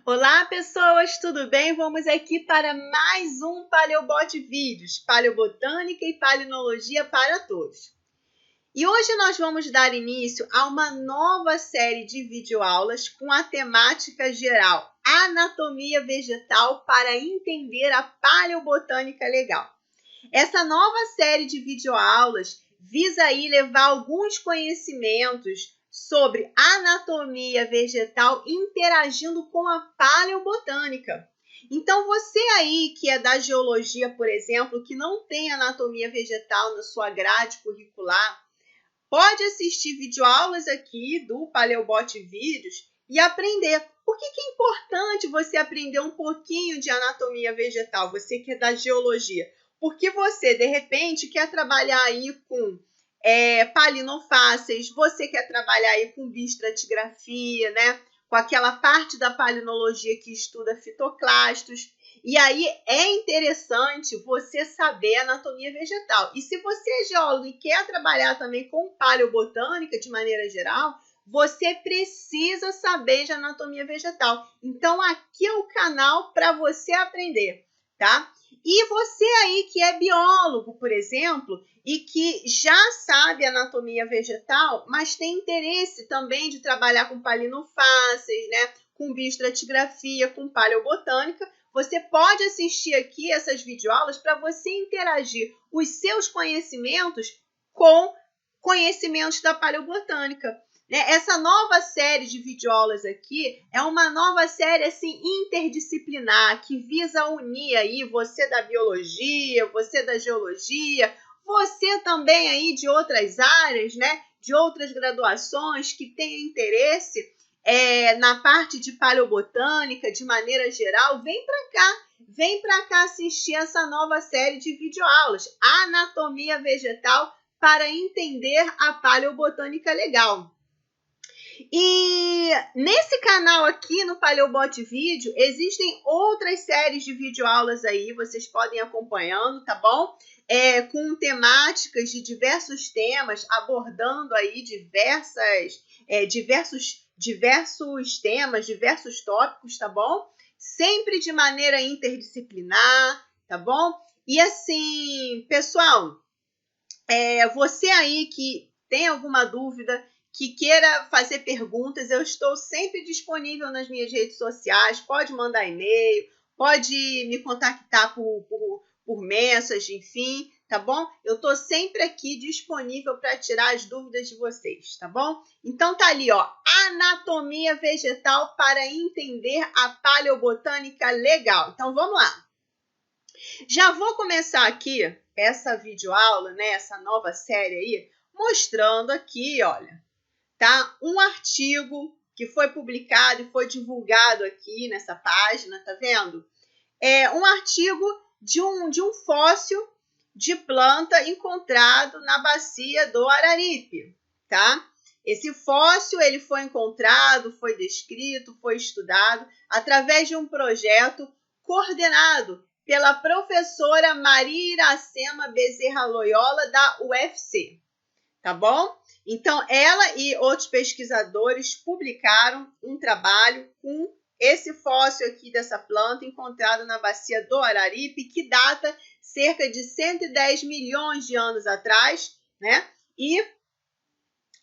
Olá, pessoas, tudo bem? Vamos aqui para mais um Paleobot Vídeos, Paleobotânica e Palinologia para todos. E hoje nós vamos dar início a uma nova série de videoaulas com a temática geral Anatomia Vegetal para entender a Paleobotânica legal. Essa nova série de videoaulas visa aí levar alguns conhecimentos sobre anatomia vegetal interagindo com a paleobotânica. Então, você aí que é da geologia, por exemplo, que não tem anatomia vegetal na sua grade curricular, pode assistir videoaulas aqui do Paleobot Vídeos e aprender. Por que é importante você aprender um pouquinho de anatomia vegetal, você que é da geologia? Porque você, de repente, quer trabalhar aí com palinofáceis, você quer trabalhar aí com bioestratigrafia, né? Com aquela parte da palinologia que estuda fitoclastos. E aí é interessante você saber anatomia vegetal. E se você é geólogo e quer trabalhar também com paleobotânica de maneira geral, você precisa saber de anatomia vegetal. Então aqui é o canal para você aprender, tá? E você aí que é biólogo, por exemplo, e que já sabe anatomia vegetal, mas tem interesse também de trabalhar com palinofáceis, né? Com bioestratigrafia, com paleobotânica, você pode assistir aqui essas videoaulas para você interagir os seus conhecimentos com conhecimentos da paleobotânica. Essa nova série de videoaulas aqui é uma nova série assim, interdisciplinar que visa unir aí você da biologia, você da geologia, você também aí de outras áreas, né? De outras graduações que tenham interesse na parte de paleobotânica, de maneira geral, vem para cá assistir essa nova série de videoaulas, Anatomia Vegetal para entender a paleobotânica legal. E nesse canal aqui no Paleobot Vídeo, existem outras séries de videoaulas aí, vocês podem ir acompanhando, tá bom? Com temáticas de diversos temas, abordando aí diversos temas, diversos tópicos, tá bom? Sempre de maneira interdisciplinar, tá bom? E assim, pessoal, você aí que tem alguma dúvida, que queira fazer perguntas, eu estou sempre disponível nas minhas redes sociais, pode mandar e-mail, pode me contactar por mensagem, enfim, tá bom? Eu estou sempre aqui disponível para tirar as dúvidas de vocês, tá bom? Então tá ali, ó, Anatomia Vegetal para entender a paleobotânica legal. Então vamos lá. Já vou começar aqui essa videoaula, né, essa nova série aí, mostrando aqui, olha, tá? Um artigo que foi publicado e foi divulgado aqui nessa página, tá vendo? É um artigo de um fóssil de planta encontrado na bacia do Araripe, tá? Esse fóssil ele foi encontrado, foi descrito, foi estudado através de um projeto coordenado pela professora Maria Iracema Bezerra Loyola da UFC, tá bom? Então, ela e outros pesquisadores publicaram um trabalho com esse fóssil aqui dessa planta encontrado na bacia do Araripe, que data cerca de 110 milhões de anos atrás, né? E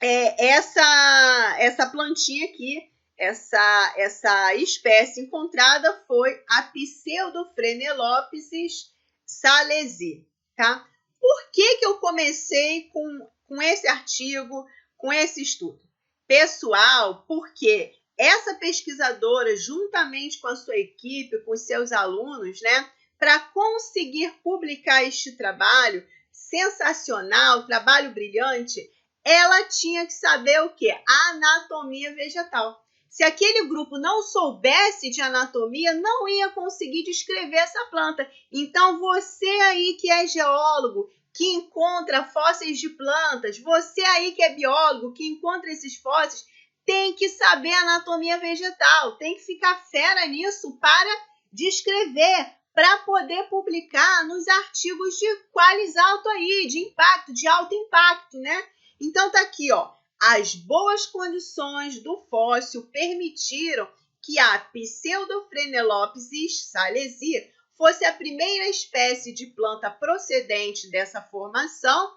essa plantinha aqui, essa espécie encontrada foi a Pseudofrenelopsis salesi, tá? Por que eu comecei com esse artigo, com esse estudo? Pessoal, porque essa pesquisadora, juntamente com a sua equipe, com os seus alunos, né, para conseguir publicar este trabalho sensacional, trabalho brilhante, ela tinha que saber o quê? A anatomia vegetal. Se aquele grupo não soubesse de anatomia, não ia conseguir descrever essa planta. Então, você aí que é geólogo, que encontra fósseis de plantas, você aí que é biólogo, que encontra esses fósseis, tem que saber anatomia vegetal, tem que ficar fera nisso para descrever, para poder publicar nos artigos de qualis alto aí, de impacto, de alto impacto, né? Então tá aqui, ó, as boas condições do fóssil permitiram que a Pseudofrenelopsis salesi fosse a primeira espécie de planta procedente dessa formação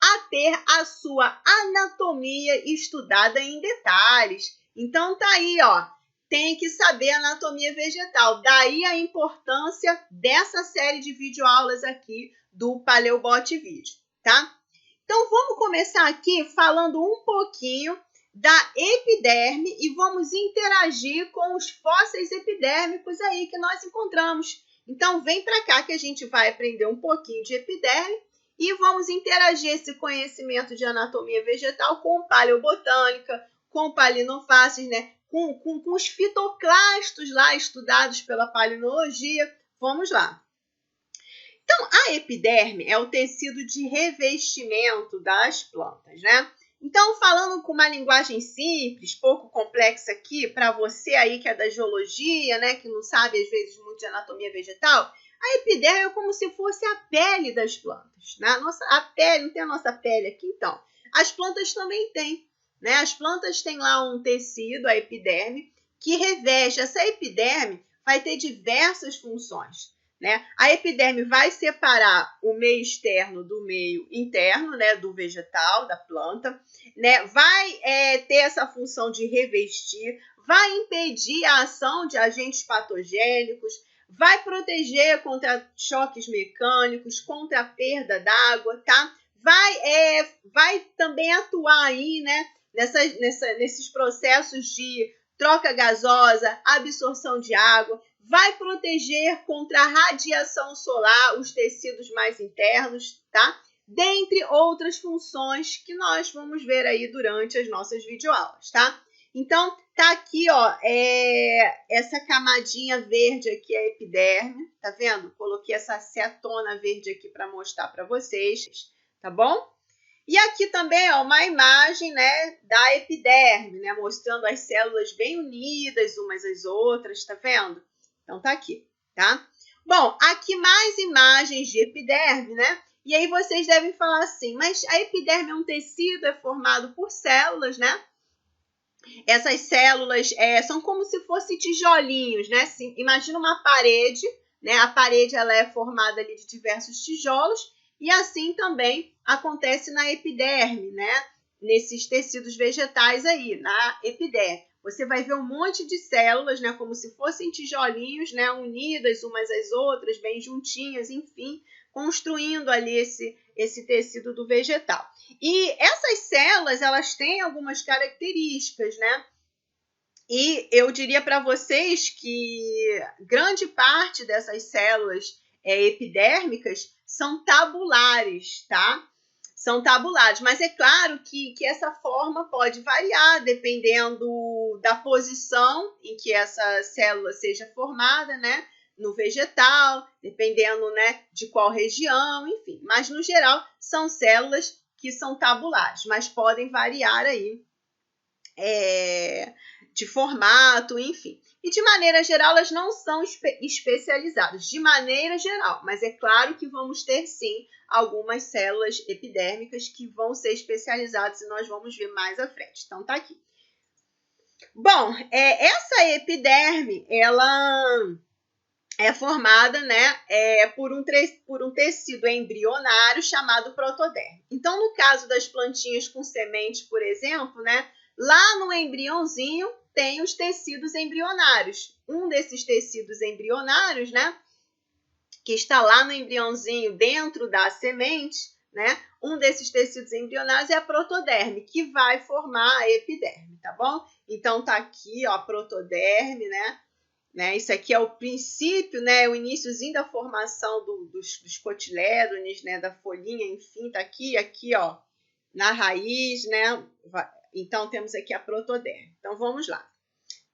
a ter a sua anatomia estudada em detalhes. Então tá aí, ó, tem que saber anatomia vegetal. Daí a importância dessa série de videoaulas aqui do Paleobot Vídeo, tá? Então vamos começar aqui falando um pouquinho da epiderme e vamos interagir com os fósseis epidérmicos aí que nós encontramos. Então vem para cá que a gente vai aprender um pouquinho de epiderme e vamos interagir esse conhecimento de anatomia vegetal com paleobotânica, com palinofaces, né? Com os fitoclastos lá estudados pela palinologia. Vamos lá. Então, a epiderme é o tecido de revestimento das plantas, né? Então, falando com uma linguagem simples, pouco complexa aqui, para você aí que é da geologia, né, que não sabe às vezes muito de anatomia vegetal, a epiderme é como se fosse a pele das plantas, né? A pele, não tem a nossa pele aqui, então. As plantas também têm, né? As plantas têm lá um tecido, a epiderme, que reveste. Essa epiderme vai ter diversas funções, né? A epiderme vai separar o meio externo do meio interno, né, do vegetal, da planta, né? Vai ter essa função de revestir, vai impedir a ação de agentes patogênicos, vai proteger contra choques mecânicos, contra a perda d'água, tá? Vai também atuar aí, né, nesses processos de troca gasosa, absorção de água, vai proteger contra a radiação solar os tecidos mais internos, tá? Dentre outras funções que nós vamos ver aí durante as nossas videoaulas, tá? Então, tá aqui, ó, essa camadinha verde aqui é a epiderme, tá vendo? Coloquei essa setona verde aqui para mostrar para vocês, tá bom? E aqui também, ó, uma imagem, né, da epiderme, né, mostrando as células bem unidas umas às outras, tá vendo? Então, tá aqui, tá? Bom, aqui mais imagens de epiderme, né? E aí vocês devem falar assim, mas a epiderme é um tecido, é formado por células, né? Essas células são como se fossem tijolinhos, né? Assim, imagina uma parede, né? A parede ela é formada ali de diversos tijolos e assim também acontece na epiderme, né? Nesses tecidos vegetais aí, na epiderme. Você vai ver um monte de células, né, como se fossem tijolinhos, né, unidas umas às outras, bem juntinhas, enfim, construindo ali esse tecido do vegetal. E essas células, elas têm algumas características, né? E eu diria para vocês que grande parte dessas células epidérmicas são tabulares, tá? São tabulares, mas é claro que essa forma pode variar dependendo da posição em que essa célula seja formada, né, no vegetal, dependendo, né, de qual região, enfim. Mas, no geral, são células que são tabulares, mas podem variar aí de formato, enfim. E, de maneira geral, elas não são especializadas, de maneira geral, mas é claro que vamos ter, sim, algumas células epidérmicas que vão ser especializadas e nós vamos ver mais à frente. Então, tá aqui. Bom, essa epiderme, ela é formada, né, por um tecido embrionário chamado protoderme. Então, no caso das plantinhas com semente, por exemplo, né, lá no embriãozinho tem os tecidos embrionários. Um desses tecidos embrionários, né, que está lá no embriãozinho dentro da semente, né, um desses tecidos embrionários é a protoderme, que vai formar a epiderme, tá bom? Então, tá aqui, ó, a protoderme, né? Isso aqui é o princípio, né? O iniciozinho da formação dos cotilédones, né? Da folhinha, enfim, tá aqui, ó, na raiz, né? Então, temos aqui a protoderme. Então, vamos lá,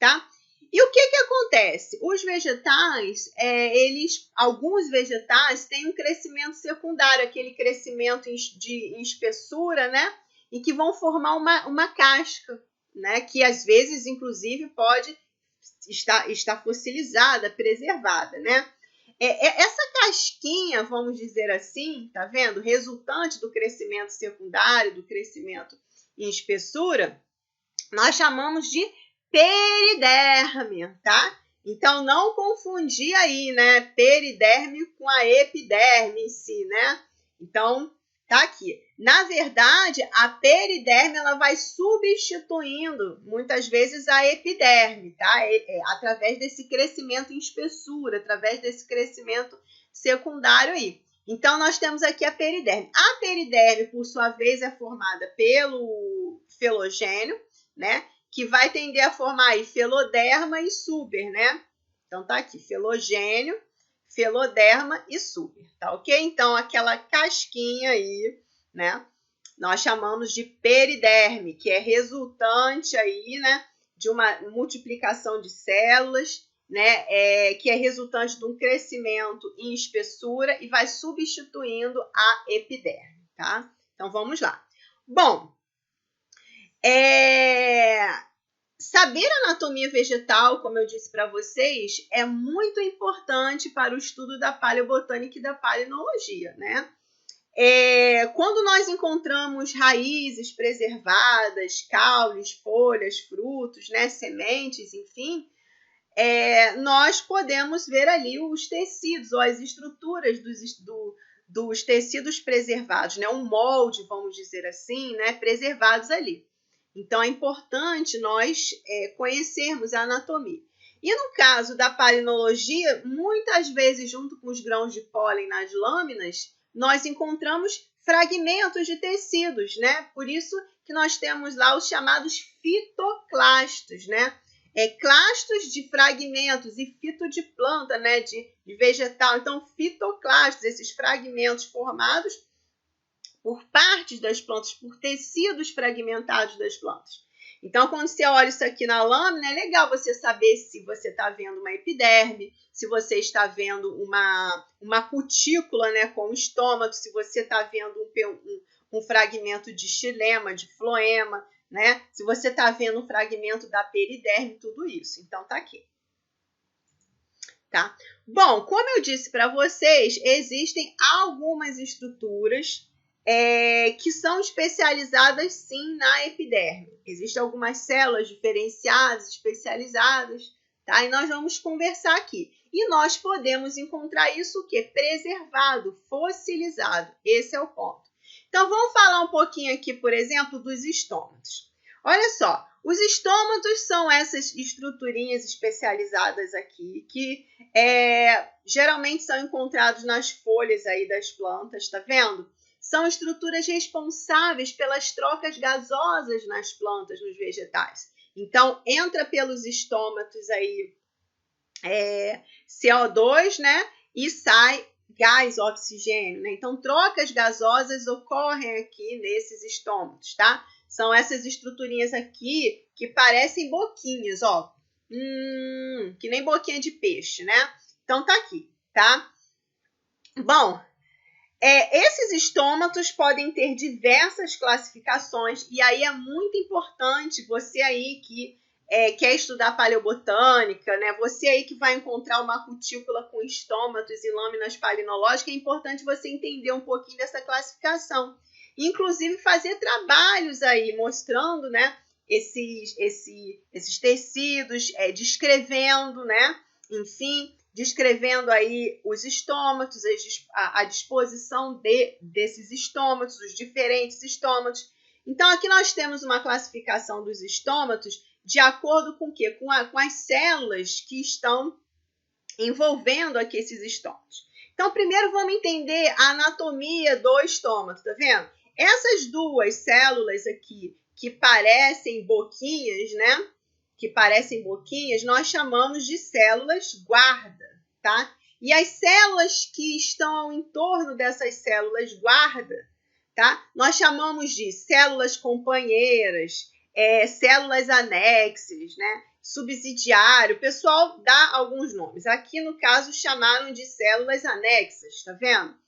tá? E o que acontece? Os vegetais, alguns vegetais têm um crescimento secundário, aquele crescimento em espessura, né? E que vão formar uma casca, né? Que às vezes, inclusive, pode estar fossilizada, preservada, né? Essa casquinha, vamos dizer assim, tá vendo? Resultante do crescimento secundário, do crescimento em espessura, nós chamamos de periderme, tá? Então, não confundir aí, né? Periderme com a epiderme em si, né? Então, tá aqui. Na verdade, a periderme, ela vai substituindo, muitas vezes, a epiderme, tá? Através desse crescimento em espessura, através desse crescimento secundário aí. Então, nós temos aqui a periderme. A periderme, por sua vez, é formada pelo felogênio, né? Que vai tender a formar aí feloderma e suber, né? Então, tá aqui, felogênio, feloderma e suber, tá ok? Então, aquela casquinha aí, né? Nós chamamos de periderme, que é resultante aí, né? De uma multiplicação de células, né? Que é resultante de um crescimento em espessura e vai substituindo a epiderme, tá? Então, vamos lá. Bom, saber anatomia vegetal, como eu disse para vocês, é muito importante para o estudo da paleobotânica e da palinologia, né? Quando nós encontramos raízes preservadas, caules, folhas, frutos, né, sementes, enfim, nós podemos ver ali os tecidos ou as estruturas dos tecidos preservados, né, um molde, vamos dizer assim, né, preservados ali. Então, é importante nós conhecermos a anatomia. E no caso da palinologia, muitas vezes, junto com os grãos de pólen nas lâminas, nós encontramos fragmentos de tecidos, né? Por isso que nós temos lá os chamados fitoclastos, né? Clastos de fragmentos e fito de planta, né? De vegetal. Então, fitoclastos, esses fragmentos formados por partes das plantas, por tecidos fragmentados das plantas. Então, quando você olha isso aqui na lâmina, é legal você saber se você está vendo uma epiderme, se você está vendo uma cutícula, né, com estômago, se você está vendo um fragmento de xilema, de floema, né, se você está vendo um fragmento da periderme, tudo isso. Então, tá aqui. Tá? Bom, como eu disse para vocês, existem algumas estruturas que são especializadas sim na epiderme. Existem algumas células diferenciadas, especializadas, tá? E nós vamos conversar aqui. E nós podemos encontrar isso o quê? Preservado, fossilizado. Esse é o ponto. Então, vamos falar um pouquinho aqui, por exemplo, dos estômatos. Olha só, os estômatos são essas estruturinhas especializadas aqui, que geralmente são encontrados nas folhas aí das plantas, tá vendo? São estruturas responsáveis pelas trocas gasosas nas plantas, nos vegetais. Então, entra pelos estômatos aí CO2, né? E sai gás, oxigênio, né? Então, trocas gasosas ocorrem aqui nesses estômatos, tá? São essas estruturinhas aqui que parecem boquinhas, ó. Que nem boquinha de peixe, né? Então, tá aqui, tá? Bom, esses estômatos podem ter diversas classificações e aí é muito importante você aí que quer estudar paleobotânica, né? Você aí que vai encontrar uma cutícula com estômatos e lâminas palinológicas, é importante você entender um pouquinho dessa classificação. Inclusive fazer trabalhos aí mostrando, né, esses tecidos, descrevendo, né, enfim, descrevendo aí os estômatos, a disposição desses estômatos, os diferentes estômatos. Então, aqui nós temos uma classificação dos estômatos de acordo com o quê? Com as células que estão envolvendo aqui esses estômatos. Então, primeiro vamos entender a anatomia do estômato, tá vendo? Essas duas células aqui que parecem boquinhas, né? Que parecem boquinhas, nós chamamos de células guarda, tá? E as células que estão ao entorno dessas células guarda, tá? Nós chamamos de células companheiras, células anexas, né? Subsidiário, o pessoal dá alguns nomes. Aqui, no caso, chamaram de células anexas, tá vendo?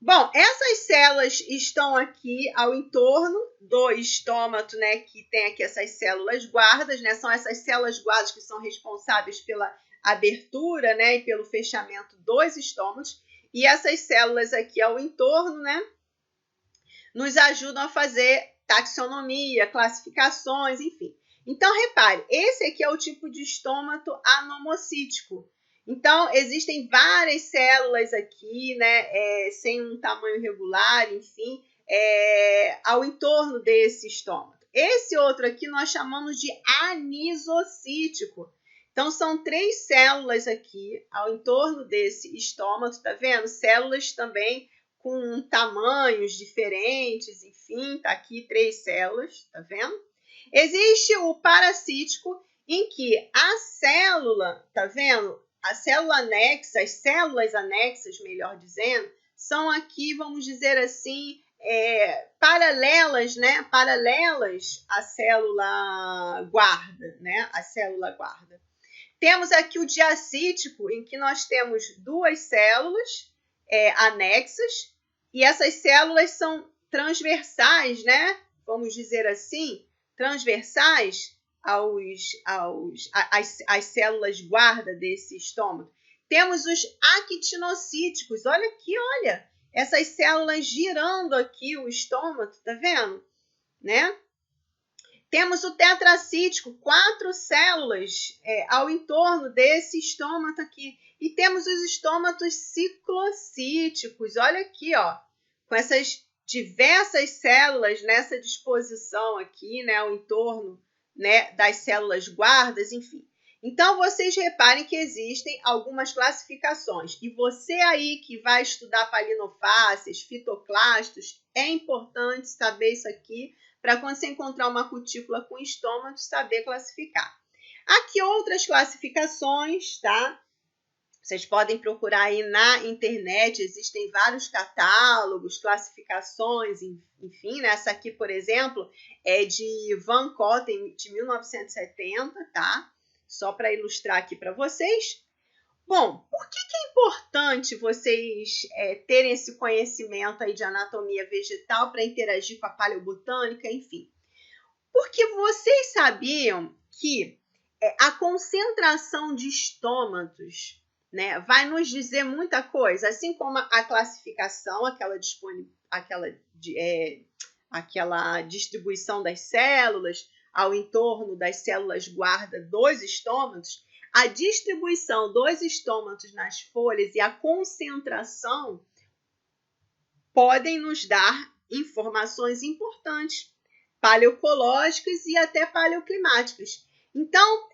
Bom, essas células estão aqui ao entorno do estômato, né, que tem aqui essas células guardas, né, são essas células guardas que são responsáveis pela abertura, né, e pelo fechamento dos estômatos, e essas células aqui ao entorno, né, nos ajudam a fazer taxonomia, classificações, enfim. Então, repare, esse aqui é o tipo de estômato anomocítico. Então, existem várias células aqui, né, sem um tamanho regular, enfim, ao entorno desse estômato. Esse outro aqui nós chamamos de anisocítico. Então, são 3 células aqui ao entorno desse estômago, tá vendo? Células também com tamanhos diferentes, enfim, tá aqui 3 células, tá vendo? Existe o parasítico, em que a célula, tá vendo? A célula anexa, as células anexas, melhor dizendo, são aqui, vamos dizer assim, paralelas, né? Paralelas à célula guarda, né? A célula guarda. Temos aqui o diacítico, em que nós temos 2 células anexas, e essas células são transversais, né? Vamos dizer assim, transversais às células guarda desse estômago. Temos os actinocíticos, olha aqui, olha, essas células girando aqui o estômago, tá vendo? Né? Temos o tetracítico, 4 células ao entorno desse estômago aqui. E temos os estômatos ciclocíticos, olha aqui, ó, com essas diversas células nessa disposição aqui, né, ao entorno, né, das células guardas, enfim. Então, vocês reparem que existem algumas classificações. E você aí que vai estudar palinofáceas, fitoclastos, é importante saber isso aqui, para quando você encontrar uma cutícula com estômago, saber classificar. Aqui outras classificações, tá? Vocês podem procurar aí na internet, existem vários catálogos, classificações, enfim, né? Essa aqui, por exemplo, é de Van Cotten, de 1970, tá? Só para ilustrar aqui para vocês. Bom, por que é importante vocês terem esse conhecimento aí de anatomia vegetal para interagir com a paleobotânica, enfim? Porque vocês sabiam que a concentração de estômatos, né, vai nos dizer muita coisa, assim como a classificação, aquela distribuição das células ao entorno das células guarda dos estômatos, a distribuição dos estômatos nas folhas e a concentração podem nos dar informações importantes, paleocológicas e até paleoclimáticas. Então,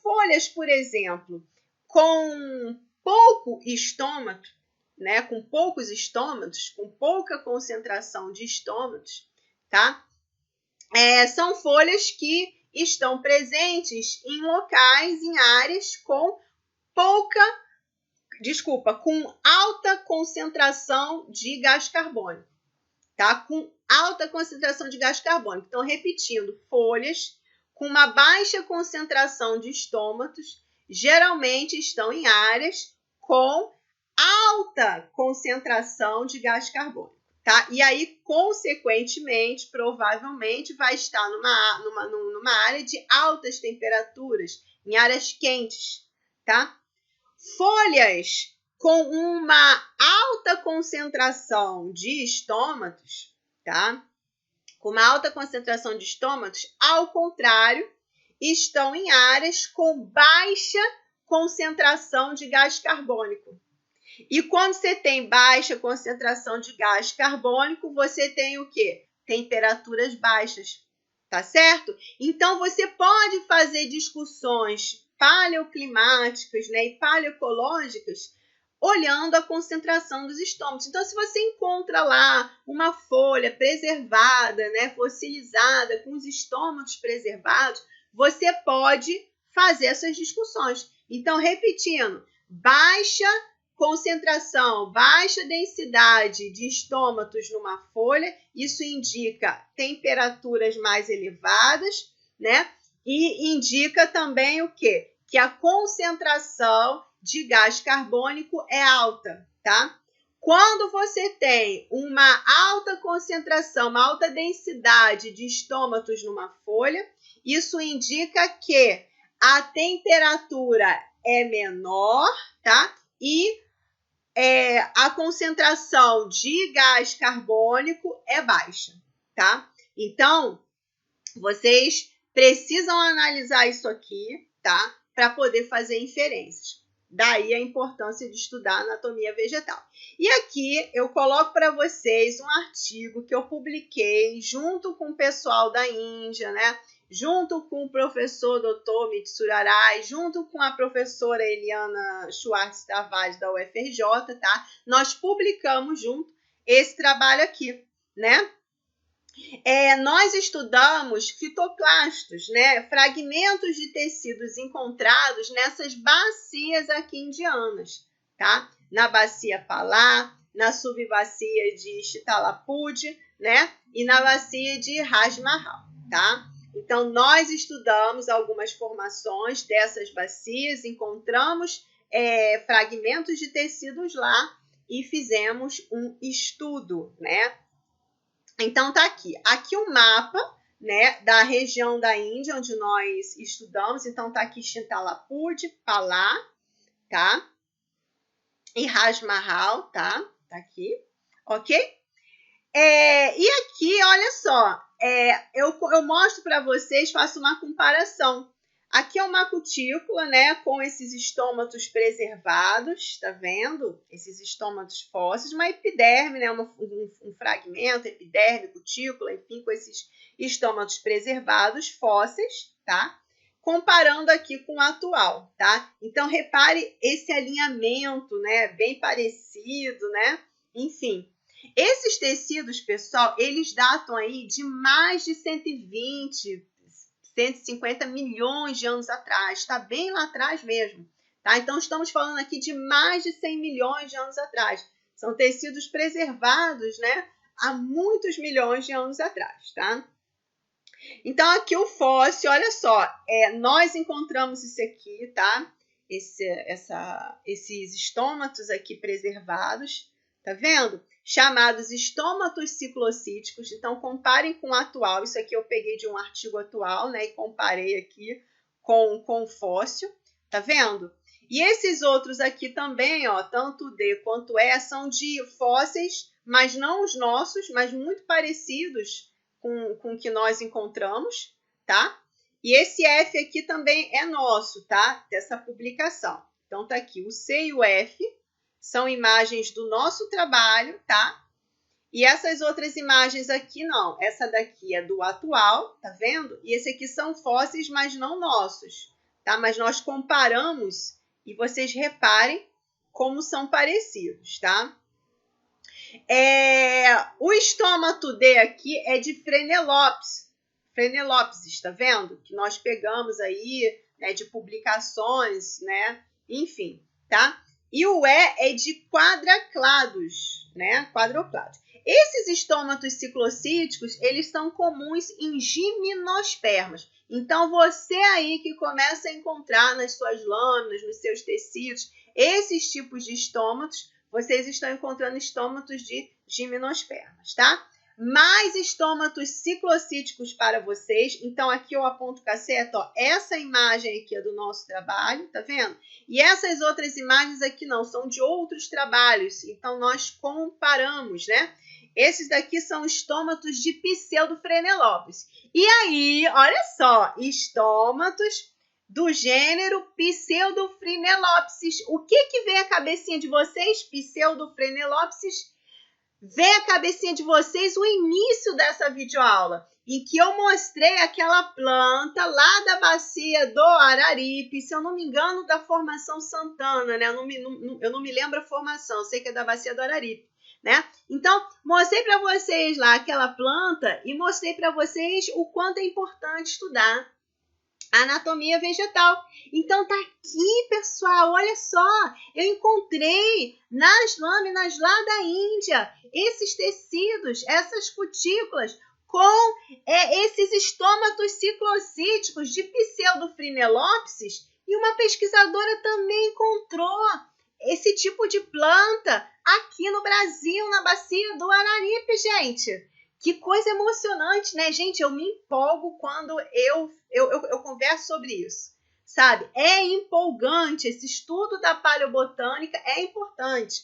folhas, por exemplo, com pouco estômato, né, com poucos estômatos, com pouca concentração de estômatos, tá? São folhas que estão presentes em locais, em áreas com com alta concentração de gás carbônico, tá? Com alta concentração de gás carbônico. Então, repetindo, folhas com uma baixa concentração de estômatos geralmente estão em áreas com alta concentração de gás carbônico, tá? E aí, consequentemente, provavelmente vai estar numa área de altas temperaturas, em áreas quentes, tá? Folhas com uma alta concentração de estômatos, tá? Com uma alta concentração de estômatos, ao contrário, estão em áreas com baixa concentração de gás carbônico. E quando você tem baixa concentração de gás carbônico, você tem o quê? Temperaturas baixas, tá certo? Então, você pode fazer discussões paleoclimáticas, né, e paleoecológicas olhando a concentração dos estômatos. Então, se você encontra lá uma folha preservada, né, fossilizada, com os estômatos preservados, você pode fazer essas discussões. Então, repetindo, baixa concentração, baixa densidade de estômatos numa folha, isso indica temperaturas mais elevadas, né? E indica também o quê? Que a concentração de gás carbônico é alta, tá? Quando você tem uma alta concentração, uma alta densidade de estômatos numa folha, isso indica que a temperatura é menor, tá? E a concentração de gás carbônico é baixa, tá? Então, vocês precisam analisar isso aqui, tá? Para poder fazer inferências. Daí a importância de estudar anatomia vegetal. E aqui eu coloco para vocês um artigo que eu publiquei junto com o pessoal da Índia, né? Junto com o professor Dr. Mitsuru Arai, junto com a professora Eliana Schwartz Tavares da UFRJ, tá? Nós publicamos junto esse trabalho aqui, né? Nós estudamos fitoclastos, né? Fragmentos de tecidos encontrados nessas bacias aqui indianas, tá? Na bacia Palar, na subbacia de Chitalapudi, né? E na bacia de Raj Mahal, tá? Então, nós estudamos algumas formações dessas bacias, encontramos fragmentos de tecidos lá e fizemos um estudo, né? Então, tá aqui. Aqui o mapa, né, da região da Índia, onde nós estudamos. Então, tá aqui Chitalapudi, Palar, tá? E Raj Mahal, tá? Tá aqui, ok? E aqui, olha só, eu mostro para vocês, faço uma comparação. Aqui é uma cutícula, né, com esses estômatos preservados, tá vendo? Esses estômatos fósseis, uma epiderme, né, um fragmento, epiderme, cutícula, enfim, com esses estômatos preservados fósseis, tá? Comparando aqui com o atual, tá? Então, repare esse alinhamento, né, bem parecido, né? Enfim. Esses tecidos, pessoal, eles datam aí de mais de 120, 150 milhões de anos atrás. Está bem lá atrás mesmo, tá? Então, estamos falando aqui de mais de 100 milhões de anos atrás. São tecidos preservados, né? Há muitos milhões de anos atrás, tá? Então, aqui o fóssil, olha só, nós encontramos isso aqui, tá? Esses estômatos aqui preservados, tá vendo? Chamados estômatos ciclocíticos. Então, comparem com o atual. Isso aqui eu peguei de um artigo atual, né? E comparei aqui com o fóssil. Tá vendo? E esses outros aqui também, ó, tanto o D quanto o E, são de fósseis, mas não os nossos, mas muito parecidos com o que nós encontramos, tá? E esse F aqui também é nosso, tá? Dessa publicação. Então, tá aqui o C e o F. São imagens do nosso trabalho, tá? E essas outras imagens aqui, não. Essa daqui é do atual, tá vendo? E esse aqui são fósseis, mas não nossos, tá? Mas nós comparamos e vocês reparem como são parecidos, tá? O estômato D aqui é de Phrenolopsis, tá vendo? Que nós pegamos aí, né, de publicações, né? Enfim, tá? E o E é de quadraclados, né? Quadroclados. Esses estômatos ciclocíticos, eles são comuns em gimnospermas. Então, você aí que começa a encontrar nas suas lâminas, nos seus tecidos, esses tipos de estômatos, vocês estão encontrando estômatos de gimnospermas, tá? Mais estômatos ciclocíticos para vocês. Então, aqui eu aponto caceta, ó, essa imagem aqui é do nosso trabalho, tá vendo? E essas outras imagens aqui não, são de outros trabalhos. Então, nós comparamos, né? Esses daqui são estômatos de Pseudophrenilops. E aí, olha só, estômatos do gênero Pseudophrenilops. O que vem a cabecinha de vocês? Pseudophrenilops. Vem a cabecinha de vocês o início dessa videoaula, em que eu mostrei aquela planta lá da bacia do Araripe, se eu não me engano, da Formação Santana, né? Eu não me lembro a formação, eu sei que é da bacia do Araripe, né? Então, mostrei para vocês lá aquela planta e mostrei para vocês o quanto é importante estudar anatomia vegetal. Então, tá aqui, pessoal, olha só, eu encontrei nas lâminas lá da Índia esses tecidos, essas cutículas com esses estômatos ciclocíticos de Pseudophrenilops, e uma pesquisadora também encontrou esse tipo de planta aqui no Brasil, na bacia do Araripe, gente. Que coisa emocionante, né, gente? Eu me empolgo quando eu converso sobre isso, sabe? É empolgante, esse estudo da paleobotânica é importante,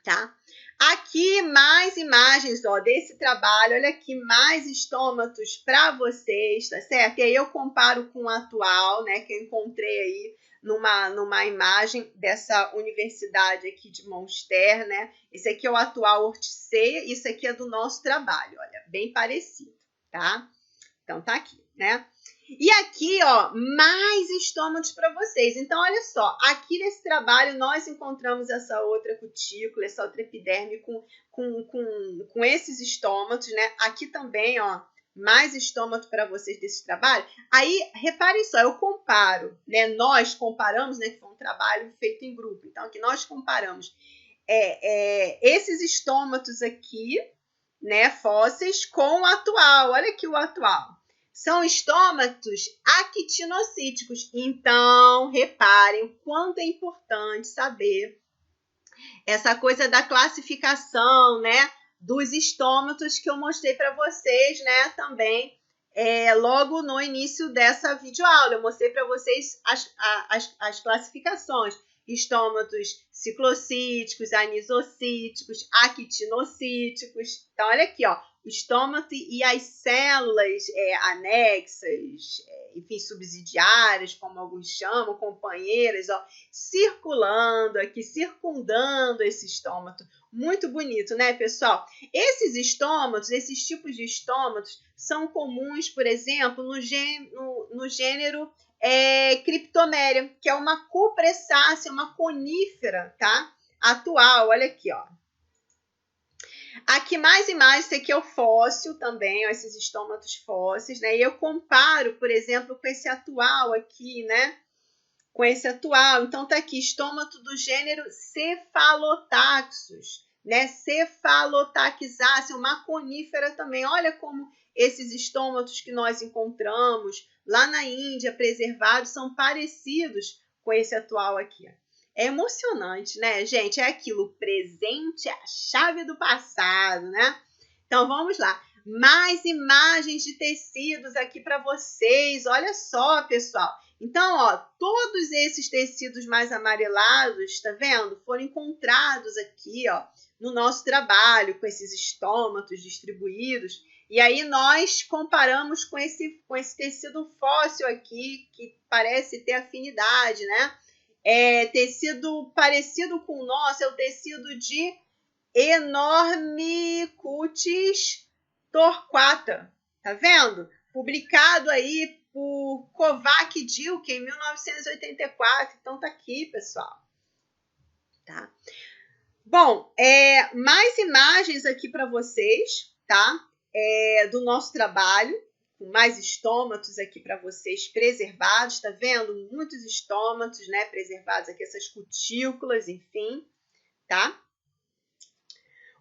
tá? Aqui mais imagens, ó, desse trabalho, olha aqui, mais estômatos para vocês, tá certo? E aí eu comparo com o atual, né, que eu encontrei aí numa imagem dessa universidade aqui de Monster, né? Esse aqui é o atual Orticeia, isso aqui é do nosso trabalho, olha, bem parecido, tá? Então tá aqui, né? E aqui, ó, mais estômatos para vocês. Então, olha só, aqui nesse trabalho nós encontramos essa outra cutícula, essa outra epiderme com esses estômatos, né? Aqui também, ó, mais estômato para vocês desse trabalho. Aí, reparem só, eu comparo, né? Nós comparamos, né? Que foi um trabalho feito em grupo. Então, aqui nós comparamos esses estômatos aqui, né? Fósseis com o atual. Olha aqui o atual. São estômatos actinocíticos. Então, reparem o quanto é importante saber essa coisa da classificação, né, dos estômatos que eu mostrei para vocês, né, também logo no início dessa videoaula. Eu mostrei para vocês as classificações. Estômatos ciclocíticos, anisocíticos, actinocíticos. Então, olha aqui, ó. O estômago e as células anexas, enfim, subsidiárias, como alguns chamam, companheiras, ó, circulando aqui, circundando esse estômago. Muito bonito, né, pessoal? Esses estômatos, esses tipos de estômatos, são comuns, por exemplo, no gênero Cryptomeria, que é uma cupressácea, uma conífera, tá? Atual, olha aqui, ó. Aqui mais imagens, esse aqui é o fóssil também, ó, esses estômatos fósseis, né? E eu comparo, por exemplo, com esse atual aqui, né? Com esse atual. Então, tá aqui, estômato do gênero Cephalotaxus, né? Cephalotaxácea, uma conífera também. Olha como esses estômatos que nós encontramos lá na Índia, preservados, são parecidos com esse atual aqui, ó. É emocionante, né, gente? É aquilo, presente é a chave do passado, né? Então, vamos lá. Mais imagens de tecidos aqui para vocês. Olha só, pessoal. Então, ó, todos esses tecidos mais amarelados, tá vendo? Foram encontrados aqui, ó, no nosso trabalho, com esses estômatos distribuídos. E aí, nós comparamos com esse tecido fóssil aqui, que parece ter afinidade, né? Tecido parecido com o nosso é o tecido de Enormicutis torquata, tá vendo? Publicado aí por Kovac-Dilke em 1984. Então tá aqui, pessoal. Tá? Bom, mais imagens aqui para vocês, tá? Do nosso trabalho. Com mais estômatos aqui para vocês preservados, tá vendo? Muitos estômatos, né, preservados aqui, essas cutículas, enfim, tá?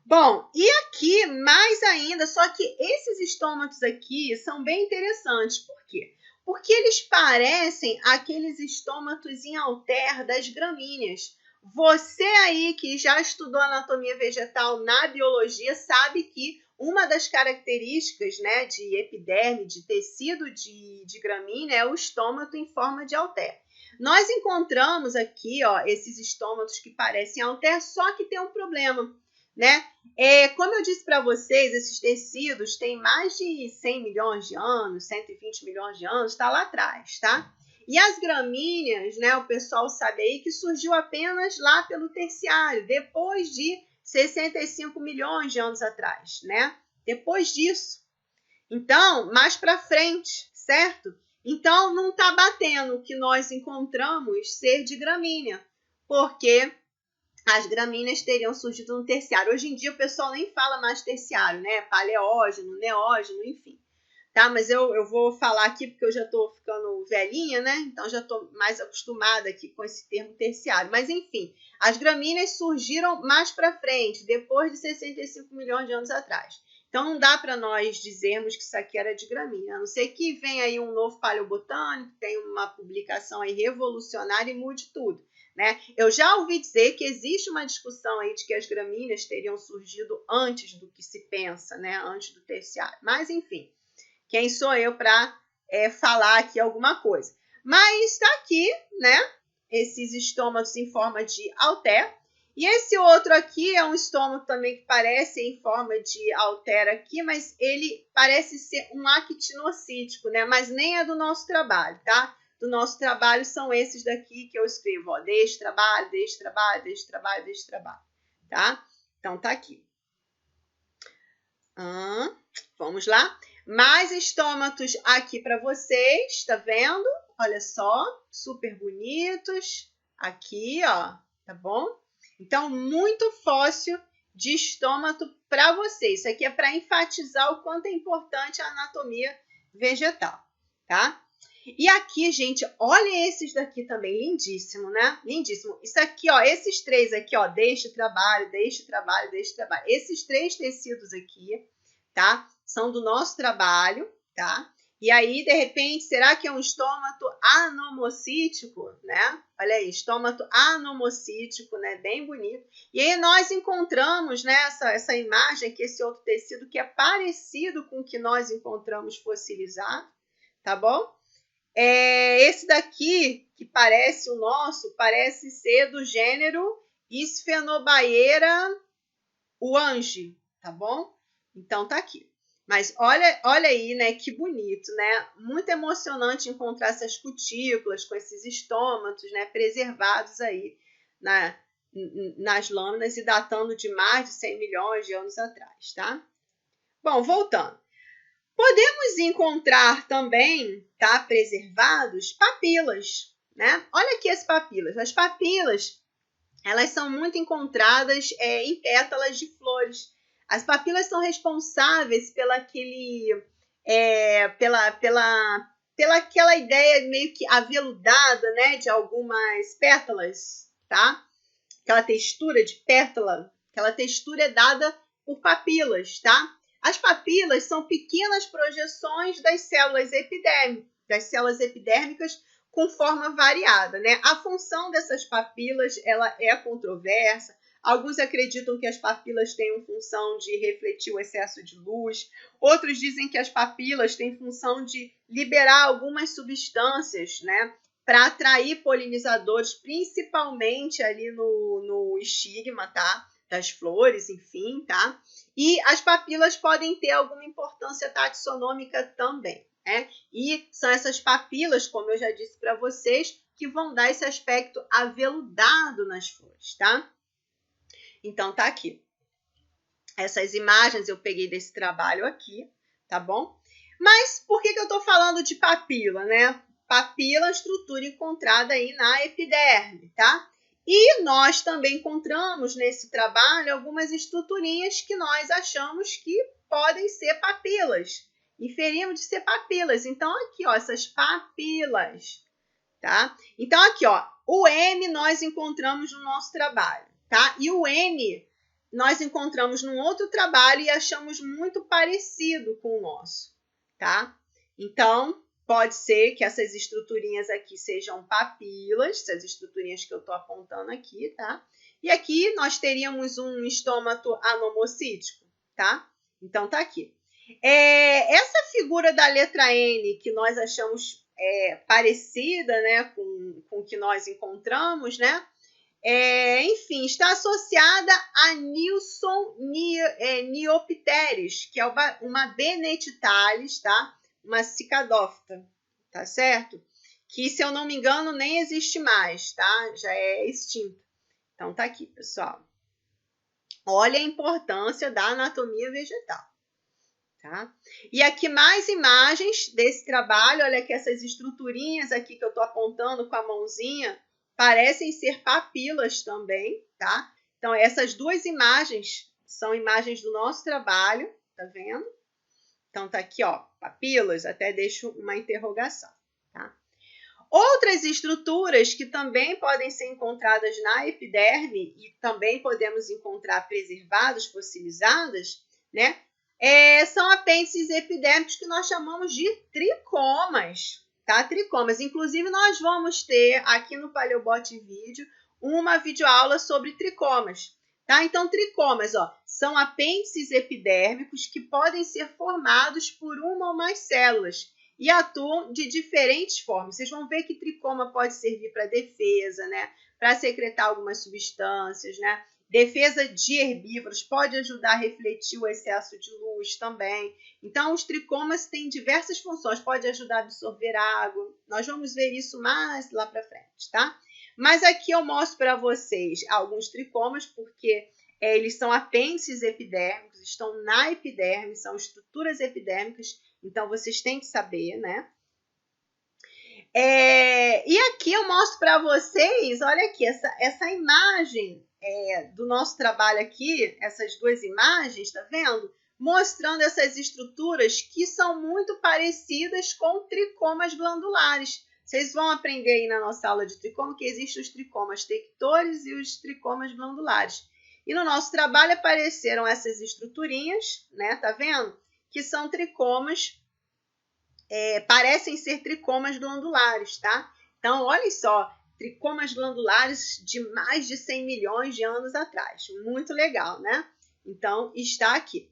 Bom, e aqui, mais ainda, só que esses estômatos aqui são bem interessantes. Por quê? Porque eles parecem aqueles estômatos em alter das gramíneas. Você aí que já estudou anatomia vegetal na biologia sabe que uma das características, né, de epiderme, de tecido de gramínea, é o estômato em forma de alter. Nós encontramos aqui, ó, esses estômatos que parecem alter, só que tem um problema, né? Como eu disse para vocês, esses tecidos têm mais de 100 milhões de anos, 120 milhões de anos, está lá atrás, tá? E as gramíneas, né, o pessoal sabe aí que surgiu apenas lá pelo terciário, depois de 65 milhões de anos atrás, né? Depois disso. Então, mais para frente, certo? Então, não está batendo o que nós encontramos ser de gramínea, porque as gramíneas teriam surgido no terciário. Hoje em dia, o pessoal nem fala mais terciário, né? Paleógeno, neógeno, enfim. Tá? Mas eu vou falar aqui porque eu já estou ficando velhinha, né? Então já estou mais acostumada aqui com esse termo terciário. Mas enfim, as gramíneas surgiram mais para frente, depois de 65 milhões de anos atrás. Então não dá para nós dizermos que isso aqui era de gramínea, a não ser que venha aí um novo paleobotânico, tem uma publicação aí revolucionária e mude tudo, né? Eu já ouvi dizer que existe uma discussão aí de que as gramíneas teriam surgido antes do que se pensa, né? Antes do terciário. Mas enfim. Quem sou eu para falar aqui alguma coisa? Mas está aqui, né? Esses estômatos em forma de alter. E esse outro aqui é um estômago também que parece em forma de altera aqui, mas ele parece ser um actinocítico, né? Mas nem é do nosso trabalho, tá? Do nosso trabalho são esses daqui que eu escrevo, ó, deste trabalho, deste trabalho, deste trabalho, deste trabalho, tá? Então, tá aqui. Vamos lá. Mais estômatos aqui para vocês, tá vendo? Olha só, super bonitos. Aqui, ó, tá bom? Então, muito fóssil de estômato para vocês. Isso aqui é para enfatizar o quanto é importante a anatomia vegetal, tá? E aqui, gente, olha esses daqui também, lindíssimo, né? Lindíssimo. Isso aqui, ó, esses três aqui, ó, deste trabalho, deste trabalho, deste trabalho. Esses três tecidos aqui, tá? São do nosso trabalho, tá? E aí, de repente, será que é um estômato anomocítico, né? Olha aí, estômato anomocítico, né? Bem bonito. E aí nós encontramos, né, essa imagem aqui, esse outro tecido que é parecido com o que nós encontramos fossilizado, tá bom? Esse daqui, que parece o nosso, parece ser do gênero Sphenobaeira huangi, tá bom? Então, tá aqui. Mas olha aí, né? Que bonito, né? Muito emocionante encontrar essas cutículas com esses estômatos, né? Preservados aí nas lâminas e datando de mais de 100 milhões de anos atrás, tá? Bom, voltando. Podemos encontrar também, tá, preservados, papilas, né? Olha aqui as papilas. As papilas, elas são muito encontradas em pétalas de flores. As papilas são responsáveis pela aquela ideia meio que aveludada, né, de algumas pétalas, tá? Aquela textura de pétala, aquela textura é dada por papilas, tá? As papilas são pequenas projeções das células epidérmicas com forma variada, né? A função dessas papilas, ela é controversa. Alguns acreditam que as papilas têm função de refletir o excesso de luz. Outros dizem que as papilas têm função de liberar algumas substâncias, né? Para atrair polinizadores, principalmente ali no estigma, tá? Das flores, enfim, tá? E as papilas podem ter alguma importância taxonômica também, né? E são essas papilas, como eu já disse para vocês, que vão dar esse aspecto aveludado nas flores, tá? Então, tá aqui. Essas imagens eu peguei desse trabalho aqui, tá bom? Mas por que eu estou falando de papila, né? Papila, estrutura encontrada aí na epiderme, tá? E nós também encontramos nesse trabalho algumas estruturinhas que nós achamos que podem ser papilas. Inferimos de ser papilas. Então, aqui, ó, essas papilas, tá? Então, aqui, ó, o M nós encontramos no nosso trabalho, tá? E o N nós encontramos num outro trabalho e achamos muito parecido com o nosso, tá? Então, pode ser que essas estruturinhas aqui sejam papilas, essas estruturinhas que eu estou apontando aqui, tá? E aqui nós teríamos um estômato anomocítico, tá? Então, tá aqui. Essa figura da letra N que nós achamos parecida, né, com o que nós encontramos, né? Enfim, está associada a Nilson Niopteris, que é uma Benetitalis, tá? Uma cicadófita, tá certo? Que, se eu não me engano, nem existe mais, tá? Já é extinto. Então, tá aqui, pessoal. Olha a importância da anatomia vegetal, tá? E aqui mais imagens desse trabalho. Olha aqui essas estruturinhas aqui que eu tô apontando com a mãozinha, parecem ser papilas também, tá? Então, essas duas imagens são imagens do nosso trabalho, tá vendo? Então, tá aqui, ó, papilas, até deixo uma interrogação, tá? Outras estruturas que também podem ser encontradas na epiderme e também podemos encontrar preservadas, fossilizadas, né? São apêndices epidérmicos que nós chamamos de tricomas, tá? Tricomas. Inclusive, nós vamos ter aqui no Paleobot Vídeo uma videoaula sobre tricomas, tá? Então, tricomas, ó, são apêndices epidérmicos que podem ser formados por uma ou mais células e atuam de diferentes formas. Vocês vão ver que tricoma pode servir para defesa, né? para secretar algumas substâncias, né? Defesa de herbívoros, pode ajudar a refletir o excesso de luz também. Então, os tricomas têm diversas funções, pode ajudar a absorver água. Nós vamos ver isso mais lá para frente, tá? Mas aqui eu mostro para vocês alguns tricomas, porque eles são apêndices epidérmicos, estão na epiderme, são estruturas epidérmicas, então vocês têm que saber, né? E aqui eu mostro para vocês, olha aqui, essa imagem do nosso trabalho aqui, essas duas imagens, tá vendo? Mostrando essas estruturas que são muito parecidas com tricomas glandulares. Vocês vão aprender aí na nossa aula de tricoma que existem os tricomas tectores e os tricomas glandulares. E no nosso trabalho apareceram essas estruturinhas, né? Tá vendo? Que são tricomas, parecem ser tricomas glandulares, tá? Então, olha só, tricomas glandulares de mais de 100 milhões de anos atrás. Muito legal, né? Então, está aqui.